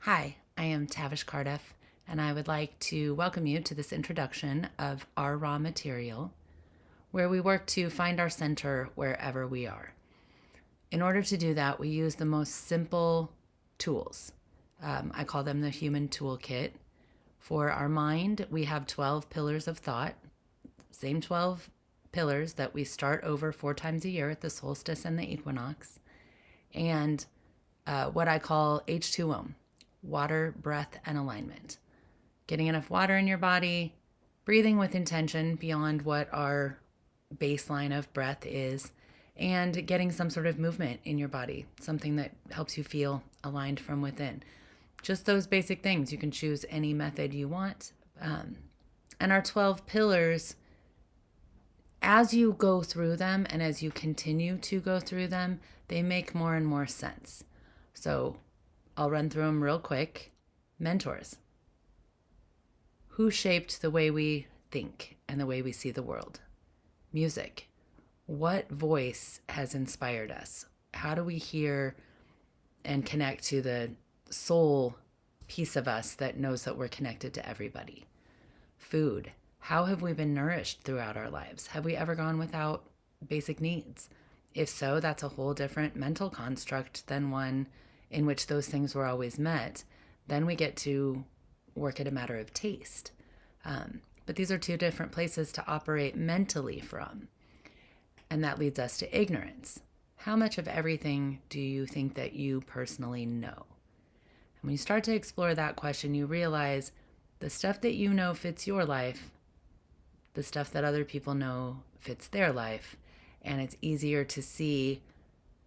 Hi, I am Tavish Cardiff, and I would like to welcome you to this introduction of our raw material, where we work to find our center wherever we are. In order to do that, we use the most simple tools. I call them the human toolkit. For our mind, we have 12 pillars of thought, same 12 pillars that we start over 4 times a year at the solstice and the equinox, and what I call H2O, water, breath, and alignment. Getting enough water in your body, breathing with intention beyond what our baseline of breath is, and getting some sort of movement in your body, something that helps you feel aligned from within. Just those basic things. You can choose any method you want. And our 12 pillars, as you go through them and as you continue to go through them, they make more and more sense. So I'll run through them real quick. Mentors. Who shaped the way we think and the way we see the world? Music. What voice has inspired us? How do we hear and connect to the soul piece of us that knows that we're connected to everybody? Food. How have we been nourished throughout our lives? Have we ever gone without basic needs? If so, that's a whole different mental construct than one in which those things were always met. Then we get to work at a matter of taste. But these are two different places to operate mentally from. And that leads us to ignorance. How much of everything do you think that you personally know? And when you start to explore that question, you realize the stuff that you know fits your life, the stuff that other people know fits their life, and it's easier to see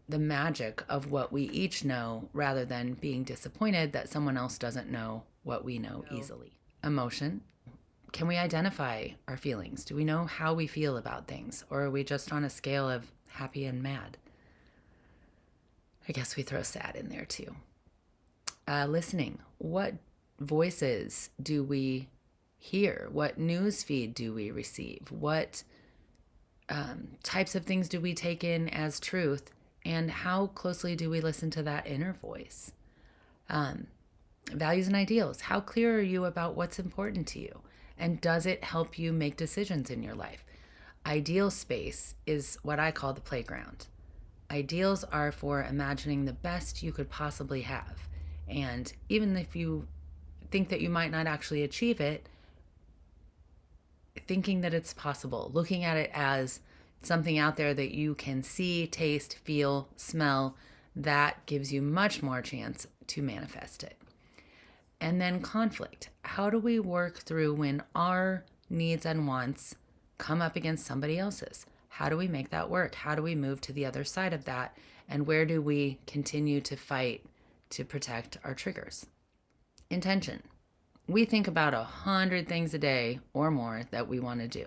the magic of what we each know rather than being disappointed that someone else doesn't know what we know easily. Emotion. Can we identify our feelings? Do we know how we feel about things? Or are we just on a scale of happy and mad? I guess we throw sad in there too. Listening. What voices do we hear? What news feed do we receive? What types of things do we take in as truth? And how closely do we listen to that inner voice? Values and ideals. How clear are you about what's important to you? And does it help you make decisions in your life? Ideal space is what I call the playground. Ideals are for imagining the best you could possibly have. And even if you think that you might not actually achieve it, thinking that it's possible, looking at it as something out there that you can see, taste, feel, smell, that gives you much more chance to manifest it. And then conflict. How do we work through when our needs and wants come up against somebody else's? How do we make that work? How do we move to the other side of that? And where do we continue to fight to protect our triggers? Intention. We think about 100 things a day or more that we want to do.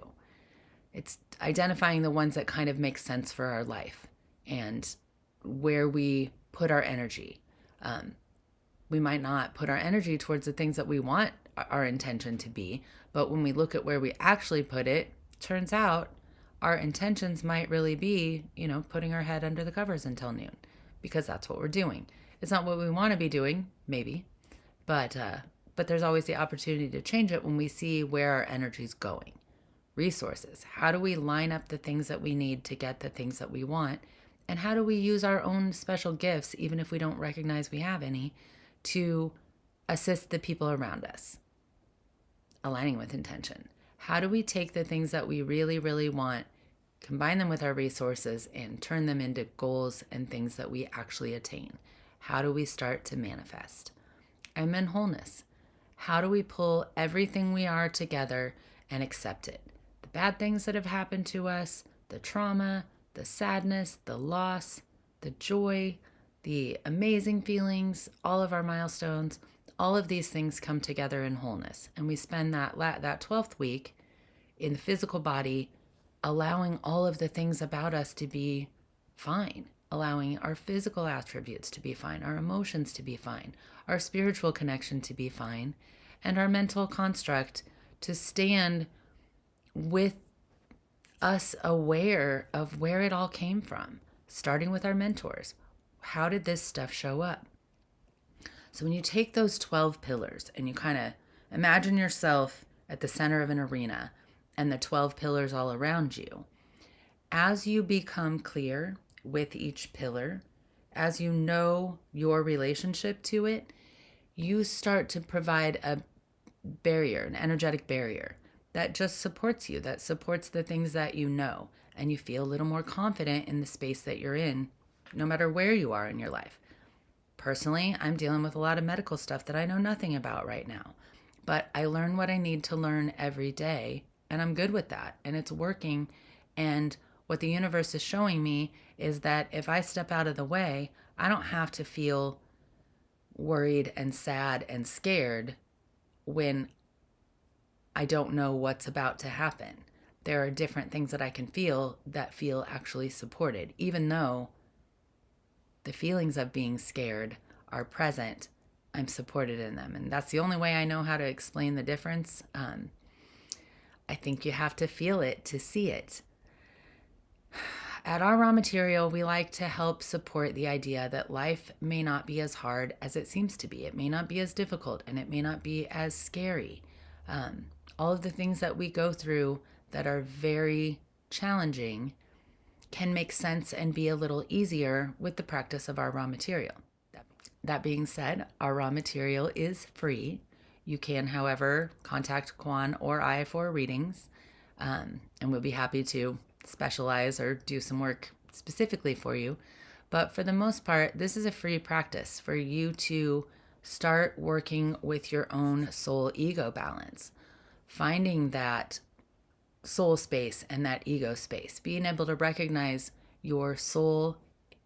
It's identifying the ones that kind of make sense for our life and where we put our energy. We might not put our energy towards the things that we want our intention to be, but when we look at where we actually put it, turns out our intentions might really be, putting our head under the covers until noon, because that's what we're doing. It's not what we want to be doing, maybe, but there's always the opportunity to change it when we see where our energy's going. Resources. How do we line up the things that we need to get the things that we want? And how do we use our own special gifts, even if we don't recognize we have any, to assist the people around us? Aligning with intention. How do we take the things that we really, really want, combine them with our resources, and turn them into goals and things that we actually attain? How do we start to manifest? I'm in wholeness. How do we pull everything we are together and accept it? The bad things that have happened to us, the trauma, the sadness, the loss, the joy, the amazing feelings, all of our milestones, all of these things come together in wholeness. And we spend that 12th week in the physical body allowing all of the things about us to be fine, allowing our physical attributes to be fine, our emotions to be fine, our spiritual connection to be fine, and our mental construct to stand with us aware of where it all came from, starting with our mentors. How did this stuff show up? So when you take those 12 pillars and you kind of imagine yourself at the center of an arena and the 12 pillars all around you, as you become clear with each pillar, as you know your relationship to it, you start to provide a barrier, an energetic barrier that just supports you, that supports the things that you know, and you feel a little more confident in the space that you're in, no matter where you are in your life. Personally, I'm dealing with a lot of medical stuff that I know nothing about right now, but I learn what I need to learn every day, and I'm good with that, and it's working. And what the universe is showing me is that if I step out of the way, I don't have to feel worried and sad and scared when I don't know what's about to happen. There are different things that I can feel that feel actually supported, even though the feelings of being scared are present. I'm supported in them. And that's the only way I know how to explain the difference. I think you have to feel it to see it. At our raw material, we like to help support the idea that life may not be as hard as it seems to be. It may not be as difficult, and it may not be as scary. All of the things that we go through that are very challenging can make sense and be a little easier with the practice of our raw material. That being said, our raw material is free. You can, however, contact Kwan or I for readings, and we'll be happy to specialize or do some work specifically for you. But for the most part, this is a free practice for you to start working with your own soul ego balance, finding that soul space and that ego space, being able to recognize your soul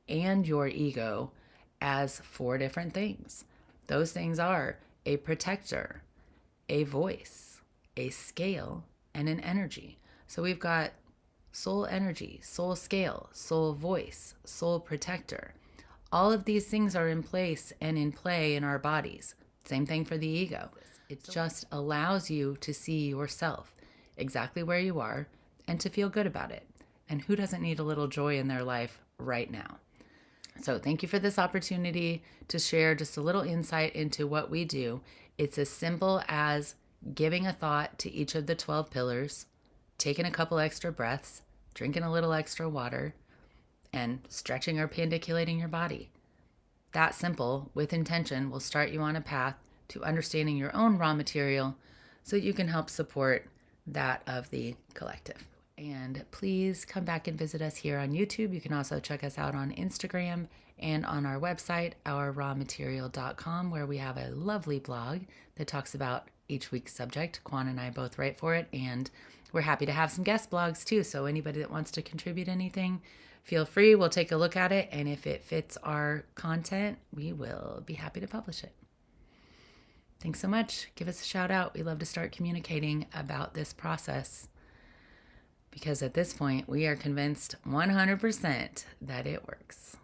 and your ego as four different things. Those things are a protector, a voice, a scale, and an energy. So we've got soul energy, soul scale, soul voice, soul protector. All of these things are in place and in play in our bodies. Same thing for the ego. It just allows you to see yourself exactly where you are and to feel good about it. And who doesn't need a little joy in their life right now? So thank you for this opportunity to share just a little insight into what we do. It's as simple as giving a thought to each of the 12 pillars, taking a couple extra breaths, drinking a little extra water, and stretching or pandiculating your body. That simple, with intention, will start you on a path to understanding your own raw material so you can help support that of the collective. And please come back and visit us here on YouTube. You can also check us out on Instagram and on our website, ourrawmaterial.com, where we have a lovely blog that talks about each week's subject. Kwan and I both write for it, and we're happy to have some guest blogs too. So anybody that wants to contribute anything, feel free. We'll take a look at it, and if it fits our content, we will be happy to publish it. Thanks so much. Give us a shout out. We love to start communicating about this process, because at this point, we are convinced 100% that it works.